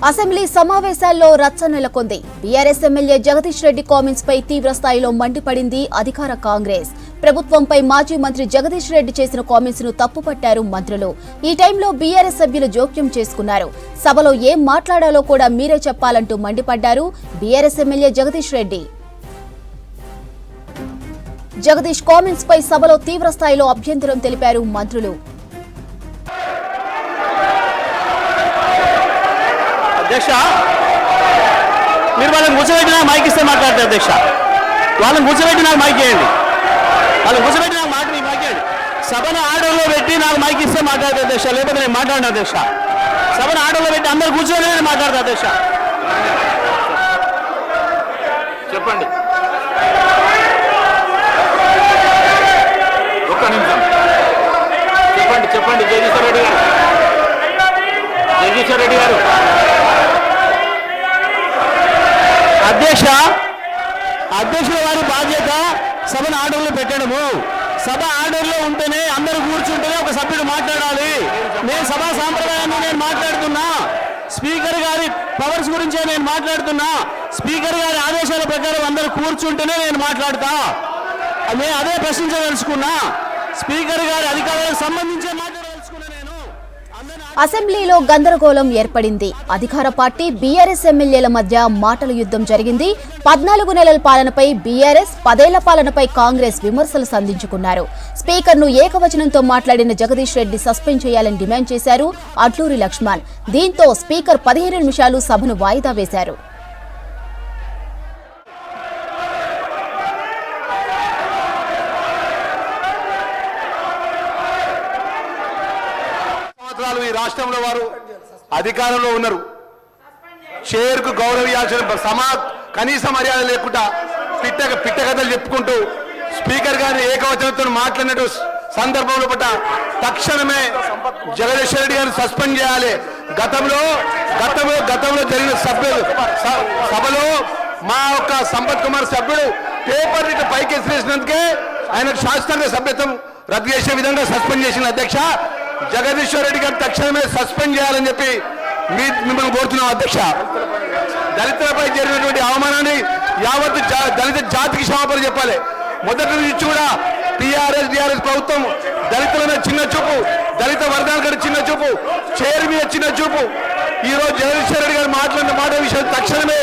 Assembly సమావేశాల్లో రచ్చ నెలకొంది. BRS MLA Jagadish Reddy comments పై తీవ్ర స్థాయిలో మండిపడింది అధికార కాంగ్రెస్. ప్రభుత్వంపై మాజీ మంత్రి జగదీష్ రెడ్డి చేసిన కామెంట్స్ ను తప్పుపట్టారు మంత్రులు. ఈ టైంలో బీఆర్ఎస్ సభ్యులు జోక్యం చేసుకున్నారు. సభలో ఏం మాట్లాడాలో కూడా మీరే చెప్పాలంటూ మండిపడ్డారు BRS MLA Jagadish Reddy. Jagadish comments పై సభలో తీవ్ర స్థాయిలో అభ్యంతరం తెలిపారు మంత్రులు. అధ్యక్ష, మీరు వాళ్ళని కూర్చోబెట్టి నాకు మైక్ ఇస్తే మాట్లాడతారు అధ్యక్ష. వాళ్ళని కూర్చోబెట్టి నాకు మైక్ ఇవ్వండి. వాళ్ళని కూర్చోబెట్టి నాకు మైక్ ఇవ్వండి. సభను ఆర్డర్లో పెట్టి నాకు మైక్ ఇస్తే మాట్లాడతారు అధ్యక్ష, లేకపోతే నేను మాట్లాడిన అధ్యక్ష. సభను ఆర్డర్లో పెట్టి అందరు కూర్చొని నేను మాట్లాడతా అధ్యక్ష. చెప్పండి, ఒక్క నిమిషం చెప్పండి. చెప్పండి జగదీశ్వర్ రెడ్డి గారు. జగదీశ్వర్ రెడ్డి గారు. అధ్యక్షుల వారి బాధ్యత సభను ఆర్డర్లో పెట్టడము. సభ ఆర్డర్లో ఉంటేనే అందరూ కూర్చుంటేనే ఒక సభ్యుడు మాట్లాడాలి. నేను సభా సాంప్రదాయాన్ని నేను మాట్లాడుతున్నా. స్పీకర్ గారి పవర్స్ గురించే నేను మాట్లాడుతున్నా. స్పీకర్ గారి ఆదేశాల ప్రకారం అందరూ కూర్చుంటేనే నేను మాట్లాడతా. నేను అదే ప్రశ్నించదలుచుకున్నా. స్పీకర్ గారి అధికారులకు సంబంధించే మాట్లాడదలుచుకున్నా. నేను అసెంబ్లీలో గందరగోళం ఏర్పడింది. అధికార పార్టీ బీఆర్ఎస్ ఎమ్మెల్యేల మధ్య మాటల యుద్ధం జరిగింది. 14 నెలల పాలనపై బీఆర్ఎస్, 10 ఏళ్ల పాలనపై కాంగ్రెస్ విమర్శలు సంధించుకున్నారు. స్పీకర్ను ఏకవచనంతో మాట్లాడిన జగదీష్ రెడ్డి సస్పెండ్ చేయాలని డిమాండ్ చేశారు అడ్లూరి లక్ష్మణ్. దీంతో స్పీకర్ 15 నిమిషాలు సభను వాయిదా వేశారు. ఈ రాష్ట్రంలో వారు అధికారంలో ఉన్నారు. చైర్కు గౌరవించాల్సిన కనీస మర్యాద లేకుండా పిట్ట కథలు చెప్పుకుంటూ స్పీకర్ గారిని ఏకవచనంతో మాట్లాడినట్టు సందర్భంలో పట్ల తక్షణమే జగదీష్ రెడ్డి గారిని సస్పెండ్ చేయాలి. గతంలో జరిగిన సభలో మా యొక్క సంపత్ కుమార్ సభ్యుడు పేపర్ ఇటు పైకి ఎసిరేసినందుకే ఆయన శాస్త్రీయ సభ్యత్వం రద్దు చేసే విధంగా సస్పెండ్ చేసిన అధ్యక్ష. జగదీశ్వర్ రెడ్డి గారు తక్షణమే సస్పెండ్ చేయాలని చెప్పి మిమ్మల్ని కోరుతున్నాం అధ్యక్ష. దళితులపై జరిగినటువంటి అవమానాన్ని యావత్ దళిత జాతికి క్షమాపణ చెప్పాలి. మొదటి నుంచి కూడా టీఆర్ఎస్ ప్రభుత్వం దళితుల మీద చిన్న చూపు, దళిత వర్గాల కంటే చిన్న చూపు, చైర్ మీద చిన్న చూపు. ఈరోజు జగదీశ్వర్ రెడ్డి గారు మాట్లాడిన మాట విషయం తక్షణమే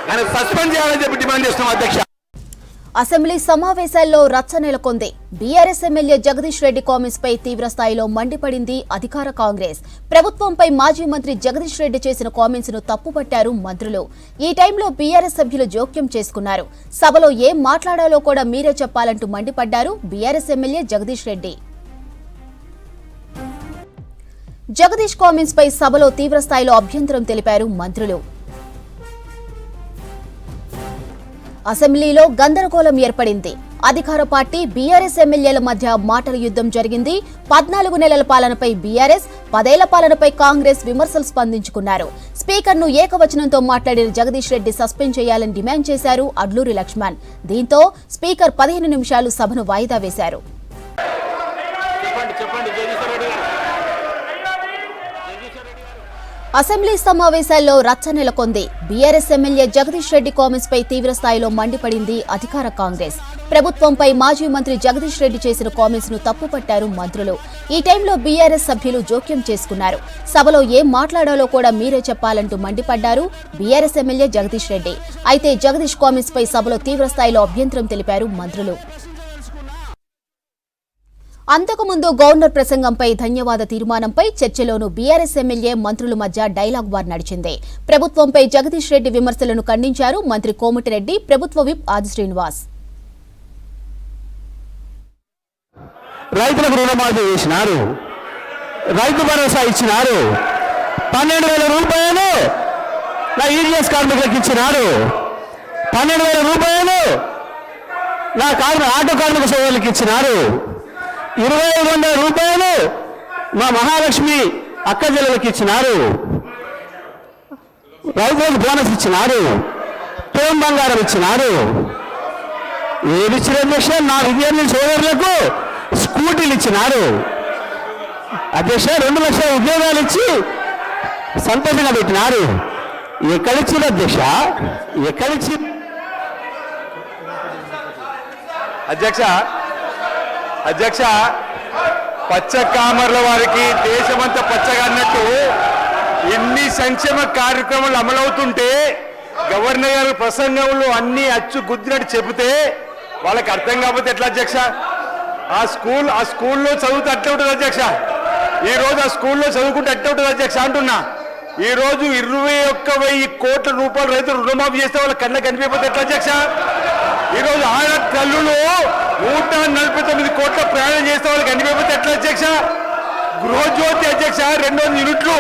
ఆయన సస్పెండ్ చేయాలని చెప్పి డిమాండ్ చేస్తున్నాం అధ్యక్ష. అసెంబ్లీ సమావేశాల్లో రచ్చ నెలకొంది. BRS MLA Jagadish Reddy comments పై తీవ్ర స్థాయిలో మండిపడింది అధికార కాంగ్రెస్. ప్రభుత్వంపై మాజీ మంత్రి జగదీష్ రెడ్డి చేసిన కామెంట్స్ ను తప్పుపట్టారు మంత్రులు. ఈ టైంలో బీఆర్ఎస్ సభ్యులు జోక్యం చేసుకున్నారు. సభలో ఏం మాట్లాడాలో కూడా మీరే చెప్పాలంటూ మండిపడ్డారు BRS MLA Jagadish Reddy. Jagadish comments పై సభలో తీవ్ర స్థాయిలో అభ్యంతరం తెలిపారు మంత్రులు. అసెంబ్లీలో గందరగోళం ఏర్పడింది. అధికార పార్టీ బీఆర్ఎస్ ఎమ్మెల్యేల మధ్య మాటల యుద్ధం జరిగింది. 14 నెలల పాలనపై బీఆర్ఎస్, 10 ఏళ్ల పాలనపై కాంగ్రెస్ విమర్శలు స్పందించుకున్నారు. స్పీకర్ను ఏకవచనంతో మాట్లాడిన జగదీష్ రెడ్డి సస్పెండ్ చేయాలని డిమాండ్ చేశారు అడ్లూరి లక్ష్మణ్. దీంతో స్పీకర్ 15 నిమిషాలు సభను వాయిదా వేశారు. అసెంబ్లీ సమావేశాల్లో రచ్చ నెలకొంది. BRS MLA Jagadish Reddy comments పై తీవ్ర స్థాయిలో మండిపడింది అధికార కాంగ్రెస్. ప్రభుత్వంపై మాజీ మంత్రి జగదీష్ రెడ్డి చేసిన కామెంట్స్ ను తప్పుపట్టారు మంత్రులు. ఈ టైంలో బీఆర్ఎస్ సభ్యులు జోక్యం చేసుకున్నారు. సభలో ఏం మాట్లాడాలో కూడా మీరే చెప్పాలంటూ మండిపడ్డారు బీఆర్ఎస్ ఎమ్మెల్యే జగదీష్ రెడ్డి. అయితే జగదీష్ కామెంట్స్ పై సభలో తీవ్ర స్థాయిలో అభ్యంతరం తెలిపారు మంత్రులు. అంతకుముందు గవర్నర్ ప్రసంగంపై ధన్యవాద తీర్మానంపై చర్చలోనూ బీఆర్ఎస్ ఎమ్మెల్యే మంత్రుల మధ్య డైలాగ్ వార్ నడిచింది. ప్రభుత్వంపై జగదీష్ రెడ్డి విమర్శలను ఖండించారు మంత్రి కోమటిరెడ్డి, ప్రభుత్వ విప్ ఆది శ్రీనివాస్. రైతులకు రుణమాఫీ చేసినారు, రైతు భరోసా ఇచ్చినారు, 12,000 రూపాయలు నా ఈడీఎస్ కార్మికులకు ఇచ్చినారు, 12,000 రూపాయలు నా ఆటో కార్మిక సోదరులకు ఇచ్చినారు, 2,500 రూపాయలు మా మహాలక్ష్మి అక్క చెల్లెలకు ఇచ్చినారు, రైతులకు బోనస్ ఇచ్చినారు, తోం బంగారం ఇచ్చినారు. ఏది ఇచ్చిన అధ్యక్ష? నా విద్యార్థి సోదరులకు స్కూటీలు ఇచ్చినారు అధ్యక్ష. 2 లక్షల ఉద్యోగాలు ఇచ్చి సంతోషంగా పెట్టినారు. ఎక్కడిచ్చిన అధ్యక్ష, ఎక్కడిచ్చి అధ్యక్ష అధ్యక్ష పచ్చ కామర్ల వారికి దేశమంతా పచ్చగా అన్నట్టు ఎన్ని సంక్షేమ కార్యక్రమాలు అమలవుతుంటే గవర్నర్ గారి ప్రసంగంలో అన్ని అచ్చు గుద్దినట్టు చెబితే వాళ్ళకి అర్థం కాకపోతే ఎట్లా అధ్యక్ష? ఆ స్కూల్లో చదువుతూ అట్టే ఉంటుంది అధ్యక్ష. ఈ రోజు ఆ స్కూల్లో చదువుకుంటే అట్టే ఉంటుంది అధ్యక్ష అంటున్నా. ఈ రోజు 21,000 కోట్ల రూపాయలు రైతులు రుణమాఫీ చేస్తే వాళ్ళ కళ్ళ కనిపించకపోతే ఎట్లా అధ్యక్ష? ఈ రోజు ఆడ తల్లులు 149 కోట్ల ప్రయాణం చేస్తే వాళ్ళకి కనిపించకపోతే ఎట్లా అధ్యక్ష? గృహజ్యోతి అధ్యక్ష 200 యూనిట్లు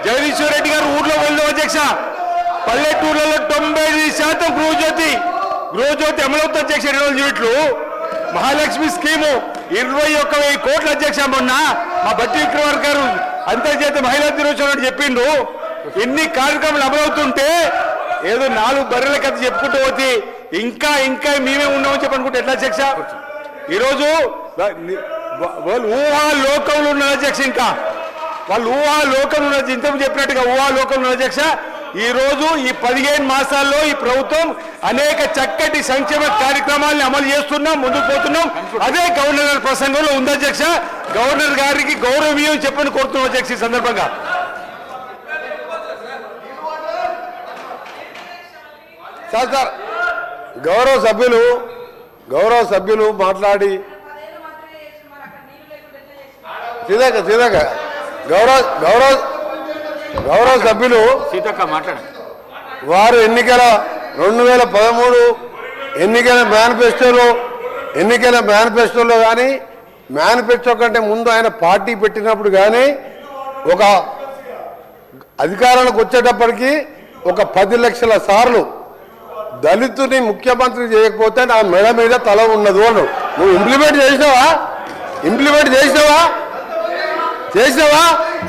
జగదీశ్వర్ రెడ్డి గారు ఊర్లో వెళ్ళాం అధ్యక్ష. పల్లెటూర్లలో 95% గృహజ్యోతి అమలవుతుంది అధ్యక్ష. 200 యూనిట్లు. మహాలక్ష్మి స్కీము 21,000 కోట్ల అధ్యక్ష. మొన్న మా బట్టి విక్రమార్ గారు అంతర్జాతీయ మహిళా దినోత్సవం చెప్పిండు. ఎన్ని కార్యక్రమాలు అమలవుతుంటే ఏదో 4 బర్రెల కథ చెప్పుకుంటూ పోతే ఇంకా మేమే ఉన్నామని చెప్పనుకుంటే ఎట్లా అధ్యక్ష? ఈరోజు వాళ్ళు ఊహాలోకంలో ఉన్నారు అధ్యక్ష. ఇంకా వాళ్ళు ఊహాలోకంలో ఉన్నది ఇంతకు చెప్పినట్టుగా ఊహాలోకంలో ఉన్నారు అధ్యక్ష. ఈ రోజు ఈ 15 మాసాల్లో ఈ ప్రభుత్వం అనేక చక్కటి సంక్షేమ కార్యక్రమాలను అమలు చేస్తున్నాం, ముందుకు పోతున్నాం. అదే గవర్నర్ గారి ప్రసంగంలో ఉంది అధ్యక్ష. గవర్నర్ గారికి గౌరవీయం చెప్పని కోరుతున్నాం అధ్యక్ష. ఈ సందర్భంగా సార్ గౌరవ సభ్యులు మాట్లాడి సీతక్క గౌరవ సభ్యులు వారు 2013 ఎన్నికల మేనిఫెస్టోలో కానీ మేనిఫెస్టో కంటే ముందు ఆయన పార్టీ పెట్టినప్పుడు కానీ ఒక అధికారానికి వచ్చేటప్పటికి ఒక 10 లక్షల సార్లు దళితుని ముఖ్యమంత్రి చేయకపోతే నా మెడ మీద తల ఉన్నది వాళ్ళు. నువ్వు ఇంప్లిమెంట్ చేసినావా?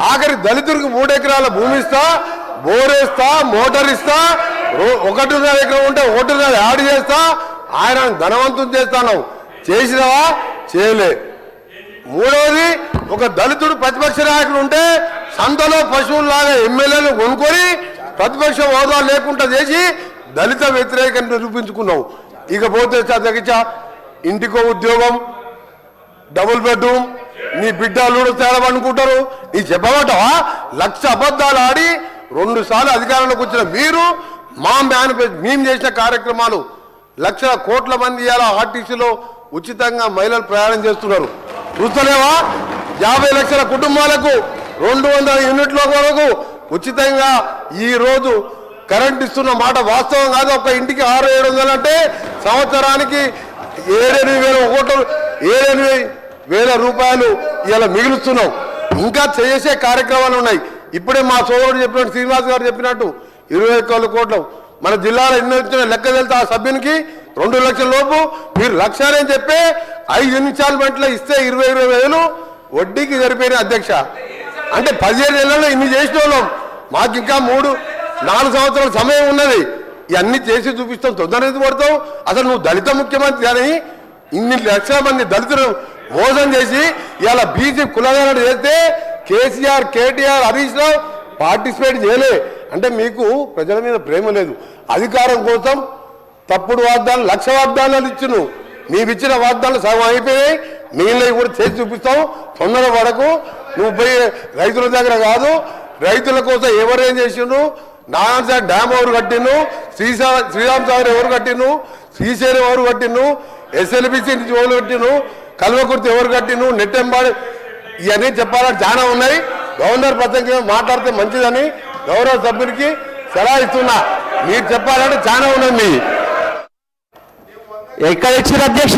ఆఖరి దళితుడికి 3 ఎకరాల భూమి ఇస్తా, బోరేస్తా, మోటార్ ఇస్తా, 1.5 ఎకరం ఉంటే 1.5 యాడ్ చేస్తా, ఆయన ధనవంతం చేస్తాను. చేసినావా? చేయలే. మూడవది, ఒక దళితుడు ప్రతిపక్ష నాయకుడు ఉంటే సంతలో పశువులాగా ఎమ్మెల్యేలు కొనుక్కొని ప్రతిపక్ష హోదా లేకుండా చేసి దళిత వ్యతిరేకం నిరూపించుకున్నావు. ఇకపోతే తగ్గించ ఇంటికో ఉద్యోగం, డబుల్ బెడ్రూమ్, నీ బిడ్డలు తేలవనుకుంటారు. నీ చెప్పబట్టవా? 1,00,000 అబద్ధాలు ఆడి 2 సార్లు అధికారంలోకి వచ్చిన మీరు మేము చేసిన కార్యక్రమాలు 1,00,000 కోట్ల మంది ఇలా ఆర్టీసీలో ఉచితంగా మహిళలు ప్రయాణం చేస్తున్నారు. చూస్తలేవా? 50 లక్షల కుటుంబాలకు 200 యూనిట్ల వరకు ఉచితంగా ఈ రోజు కరెంట్ ఇస్తున్న మాట వాస్తవం కాదు. ఒక ఇంటికి 600-700 అంటే సంవత్సరానికి 7,000 రూపాయలు ఇలా మిగులుస్తున్నాం. ఇంకా చేసే కార్యక్రమాలు ఉన్నాయి. ఇప్పుడే మా సోదరుడు చెప్పినట్టు, శ్రీనివాస్ గారు చెప్పినట్టు 21 కోట్లు మన జిల్లాలో ఎన్ని వచ్చిన లెక్క వెళ్తే ఆ సభ్యునికి 2 లక్షల లోపు మీరు 1,00,000 అని చెప్పి 5 ఇన్స్టాల్మెంట్లో ఇస్తే 20,000 వడ్డీకి సరిపోయిన అధ్యక్ష. అంటే 15 ఏళ్లలో ఇన్ని చేసిన వాళ్ళం. మాకు ఇంకా 3-4 సంవత్సరాల సమయం ఉన్నది. ఇవన్నీ చేసి చూపిస్తాం. తొందర పడతాం. అసలు నువ్వు దళిత ముఖ్యమంత్రి అని ఇన్ని లక్షల మంది దళితులు మోసం చేసి ఇవాళ బీసీ కులగణన చేస్తే కేసీఆర్, కేటీఆర్, హరీష్ రావు పార్టిసిపేట్ చేయలే. అంటే మీకు ప్రజల మీద ప్రేమ లేదు. అధికారం కోసం తప్పుడు వాగ్దానాలు, 1,00,000 వాగ్దానాలు ఇచ్చును. నీవిచ్చిన వాగ్దానాలు సగం అయిపోయాయి. మిగిలినవి కూడా చేసి చూపిస్తాం. తొందర పడకు. నువ్వు పోయి రైతుల దగ్గర కాదు, రైతుల కోసం ఎవరేం చేసిండు, నారాయణ డ్యామ్ ఎవరు కట్టిండు, శ్రీరామ్ సాగర్ ఎవరు కట్టిండు, శ్రీశైలం ఎవరు కట్టిండు, SLBC నుంచి ఎవరు కట్టిండు, కల్వకుర్తి ఎవరు కట్టిండు, నెట్టెంబాడు, ఇవన్నీ చెప్పాలని చాలా ఉన్నాయి. గవర్నర్ ప్రసంగం మాట్లాడితే మంచిదని గౌరవ సభ్యునికి సలహా ఇస్తున్నా. మీరు చెప్పాలంటే చాలా ఉన్నది. ఎక్కడ ఇచ్చిన అధ్యక్ష?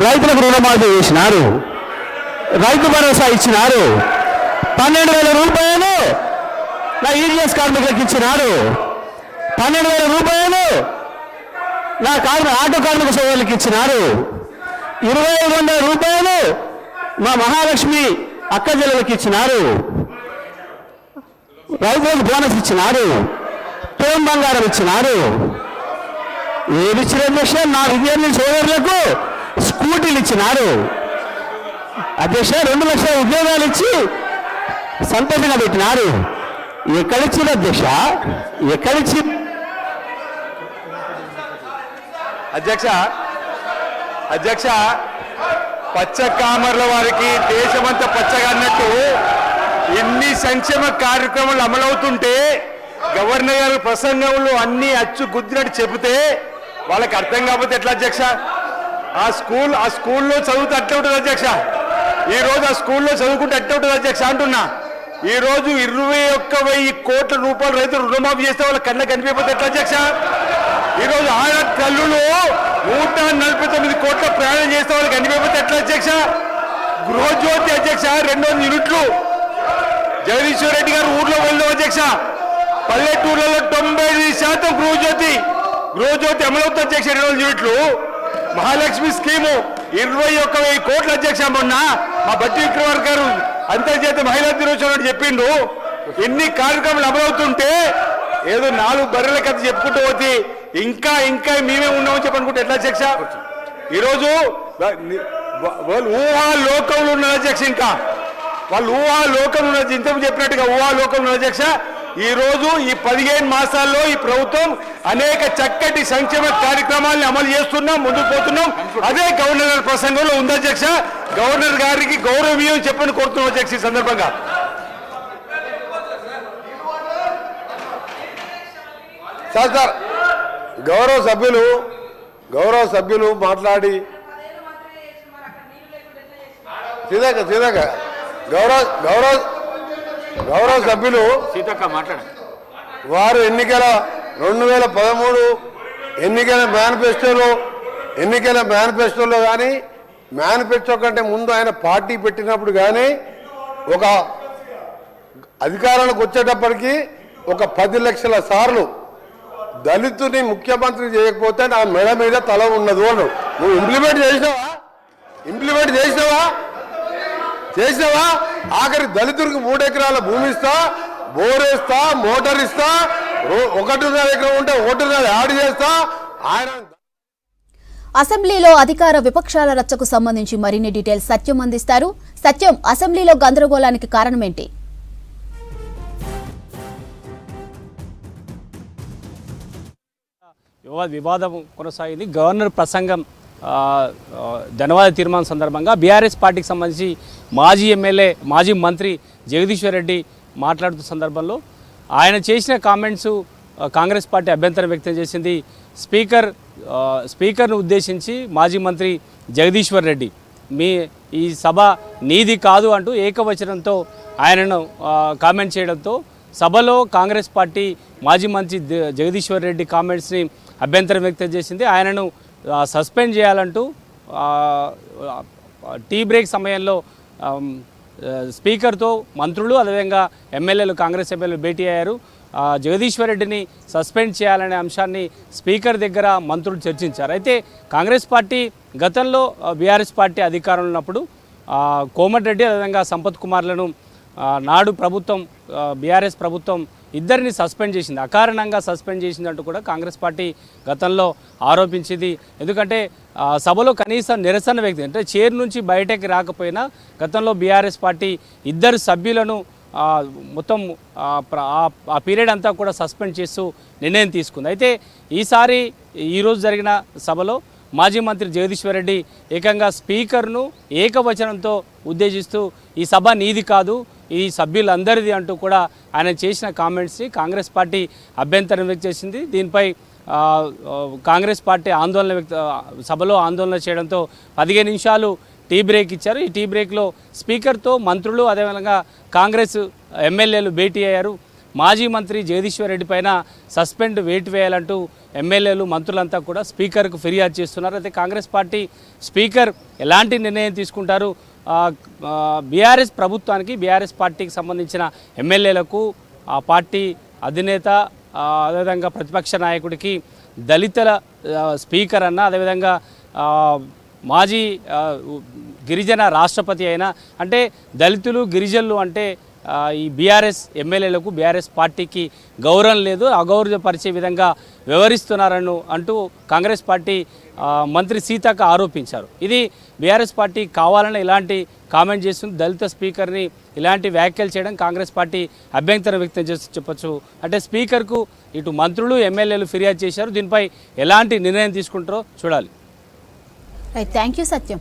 రైతులకు రుణమాఫీ చేసినారు, రైతు భరోసా ఇచ్చినారు, 12,000 రూపాయలు నా ఈడిఎస్ కార్మికులకు ఇచ్చినారు, 12,000 రూపాయలు నా ఆటో కార్మిక సోదరులకు ఇచ్చినారు, 2,500 రూపాయలు మా మహాలక్ష్మి అక్క చెల్లెలకు ఇచ్చినారు, రైతులకు బోనస్ ఇచ్చినారు, తోం బంగారం ఇచ్చినారు. ఏది ఇచ్చిన అధ్యక్ష? నా విద్యార్థి సోదరులకు స్కూటీలు ఇచ్చినారు అధ్యక్ష. 2 లక్షల ఉద్యోగాలు ఇచ్చి సంతోషంగా పెట్టినారు. ఎక్కడిచ్చిన అధ్యక్ష, ఎక్కడిచ్చి అధ్యక్ష అధ్యక్ష పచ్చ కామర్ల వారికి దేశమంతా పచ్చగా అన్నట్టు ఇన్ని సంక్షేమ కార్యక్రమాలు అమలవుతుంటే గవర్నర్ గారి ప్రసంగంలో అన్ని అచ్చు గుద్దినట్టు చెబితే వాళ్ళకి అర్థం కాకపోతే ఎట్లా అధ్యక్ష? ఆ స్కూల్లో చదువుతూ అట్లా ఉంటుంది అధ్యక్ష. ఈరోజు ఆ స్కూల్లో చదువుకుంటే అట్లా ఉంటుంది అధ్యక్ష అంటున్నా. ఈరోజు 21,000 కోట్ల రూపాయలు రైతులు రుణమాఫీ చేస్తే వాళ్ళ కళ్ళ కనిపించకపోతే ఎట్లా అధ్యక్ష? ఈరోజు ఆడ కల్లులు 149 కోట్ల ప్రయాణం చేస్తే వాళ్ళకి కనిపించకపోతే ఎట్లా అధ్యక్ష? గృహజ్యోతి అధ్యక్ష 200 యూనిట్లు జగదీశ్వర్ రెడ్డి గారు ఊర్లో వెళ్దాం అధ్యక్ష. పల్లెటూర్లలో 95% గృహజ్యోతి అమలవుతుంది అధ్యక్ష. 200 యూనిట్లు. మహాలక్ష్మి స్కీము 21,000 కోట్ల అధ్యక్ష. మొన్న మా బట్టి విక్రమార్క గారు అంతర్జాతీయ మహిళా దినోత్సవం చెప్పిండు. ఎన్ని కార్యక్రమాలు అమలవుతుంటే ఏదో 4 బర్రెల కథ చెప్పుకుంటూ పోతే ఇంకా మేమే ఉన్నామని చెప్పనుకుంటే ఎట్లా అధ్యక్ష? ఈరోజు వాళ్ళు ఊహాలోకంలో ఉన్నారు అధ్యక్ష. ఇంకా వాళ్ళు ఊహాలోకంలో ఉన్నారు. ఇంతకు చెప్పినట్టుగా ఊహాలోకంలో ఉన్నారు అధ్యక్ష. ఈ రోజు ఈ 15 మాసాల్లో ఈ ప్రభుత్వం అనేక చక్కటి సంక్షేమ కార్యక్రమాలను అమలు చేస్తున్నాం, ముందుకు పోతున్నాం. అదే గవర్నర్ గారి ప్రసంగంలో ఉంది అధ్యక్ష. గవర్నర్ గారికి గౌరవీయం చెప్పని కోరుతున్నాం అధ్యక్ష. ఈ సందర్భంగా సార్ గౌరవ సభ్యులు మాట్లాడి గౌరవ సభ్యులు వారు 2013 ఎన్నికల మేనిఫెస్టోలో కానీ మేనిఫెస్టో కంటే ముందు ఆయన పార్టీ పెట్టినప్పుడు కానీ ఒక అధికారానికి వచ్చేటప్పటికి ఒక 10 లక్షల సార్లు దళితుని ముఖ్యమంత్రి చేయకపోతే నా మెడ మీద తల ఉన్నదు అను. నువ్వు ఇంప్లిమెంట్ చేసినావా? ఆఖరి దళితుడికి 3 ఎకరాల భూమి ఇస్తా, బోరేస్తా, మోటార్ ఇస్తా, 1.5 ఎకరం ఉంటే 1.5 యాడ్ చేస్తా. ఆయన అసెంబ్లీలో అధికార విపక్షాల రచ్చకు సంబంధించి మరిన్ని డీటెయిల్స్ సత్యం అందిస్తారు. సత్యం, అసెంబ్లీలో గందరగోళానికి కారణమేంటి? వివాదం కొనసాగింది. గవర్నర్ ప్రసంగం ధన్యవాద తీర్మానం సందర్భంగా బీఆర్ఎస్ పార్టీకి సంబంధించి మాజీ ఎమ్మెల్యే మాజీ మంత్రి జగదీశ్వర్ రెడ్డి మాట్లాడుతున్న సందర్భంలో ఆయన చేసిన కామెంట్స్ కాంగ్రెస్ పార్టీ అభ్యంతరం వ్యక్తం చేసింది. స్పీకర్ను ఉద్దేశించి మాజీ మంత్రి జగదీశ్వర్ రెడ్డి ఈ సభ నీది కాదు అంటూ ఏకవచనంతో ఆయనను కామెంట్ చేయడంతో సభలో కాంగ్రెస్ పార్టీ మాజీ మంత్రి జగదీశ్వర్ రెడ్డి కామెంట్స్ని అభ్యంతరం వ్యక్తం చేసింది. ఆయనను సస్పెండ్ చేయాలంటూ టీ బ్రేక్ సమయంలో స్పీకర్తో మంత్రులు అదేవిధంగా ఎమ్మెల్యేలు కాంగ్రెస్ ఎమ్మెల్యేలు భేటీ అయ్యారు. జగదీశ్వర్ రెడ్డిని సస్పెండ్ చేయాలనే అంశాన్ని స్పీకర్ దగ్గర మంత్రులు చర్చించారు. అయితే కాంగ్రెస్ పార్టీ గతంలో బీఆర్ఎస్ పార్టీ అధికారంలో ఉన్నప్పుడు కోమటిరెడ్డి అదేవిధంగా సంపత్ కుమార్లను నాడు ప్రభుత్వం బీఆర్ఎస్ ప్రభుత్వం ఇద్దరిని సస్పెండ్ చేసింది, అకారణంగా సస్పెండ్ చేసిందంటూ కూడా కాంగ్రెస్ పార్టీ గతంలో ఆరోపించింది. ఎందుకంటే సభలో కనీసం నిరసన వ్యక్తి అంటే చైర్ నుంచి బయటకి రాకపోయినా గతంలో బీఆర్ఎస్ పార్టీ ఇద్దరు సభ్యులను మొత్తం ఆ పీరియడ్ అంతా కూడా సస్పెండ్ చేస్తూ నిర్ణయం తీసుకుంది. అయితే ఈరోజు జరిగిన సభలో మాజీ మంత్రి జగదీశ్వర్ రెడ్డి ఏకంగా స్పీకర్ను ఏకవచనంతో ఉద్దేశిస్తూ ఈ సభ నీది కాదు, ఈ సభ్యులందరిది అంటూ కూడా ఆయన చేసిన కామెంట్స్ని కాంగ్రెస్ పార్టీ అభ్యంతరం వ్యక్తం చేసింది. దీనిపై కాంగ్రెస్ పార్టీ సభలో ఆందోళన చేయడంతో 15 నిమిషాలు టీ బ్రేక్ ఇచ్చారు. ఈ టీ బ్రేక్లో స్పీకర్తో మంత్రులు అదేవిధంగా కాంగ్రెస్ ఎమ్మెల్యేలు భేటీ అయ్యారు. మాజీ మంత్రి జగదీశ్వర్ రెడ్డి పైన సస్పెండ్ వేటు వేయాలంటూ ఎమ్మెల్యేలు మంత్రులంతా కూడా స్పీకర్కు ఫిర్యాదు చేస్తున్నారు. అయితే కాంగ్రెస్ పార్టీ స్పీకర్ ఎలాంటి నిర్ణయం తీసుకుంటారు, బీఆర్ఎస్ ప్రభుత్వానికి బీఆర్ఎస్ పార్టీకి సంబంధించిన ఎమ్మెల్యేలకు ఆ పార్టీ అధినేత అదేవిధంగా ప్రతిపక్ష నాయకుడికి దళితుల స్పీకర్ అన్న అదేవిధంగా మాజీ గిరిజన రాష్ట్రపతి అయినా అంటే దళితులు గిరిజనులు అంటే ఈ బీఆర్ఎస్ ఎమ్మెల్యేలకు బీఆర్ఎస్ పార్టీకి గౌరవం లేదు, అగౌరవపరిచే విధంగా వ్యవహరిస్తున్నారని అంటూ కాంగ్రెస్ పార్టీ మంత్రి సీతక్క ఆరోపించారు. ఇది బీఆర్ఎస్ పార్టీ కావాలని ఇలాంటి కామెంట్ చేస్తుంది. దళిత స్పీకర్ని ఇలాంటి వ్యాఖ్యలు చేయడం కాంగ్రెస్ పార్టీ అభ్యంతరం వ్యక్తం చేసి చెప్పొచ్చు. అంటే స్పీకర్కు ఇటు మంత్రులు ఎమ్మెల్యేలు ఫిర్యాదు చేశారు. దీనిపై ఎలాంటి నిర్ణయం తీసుకుంటారో చూడాలి. Right, thank you Satyam.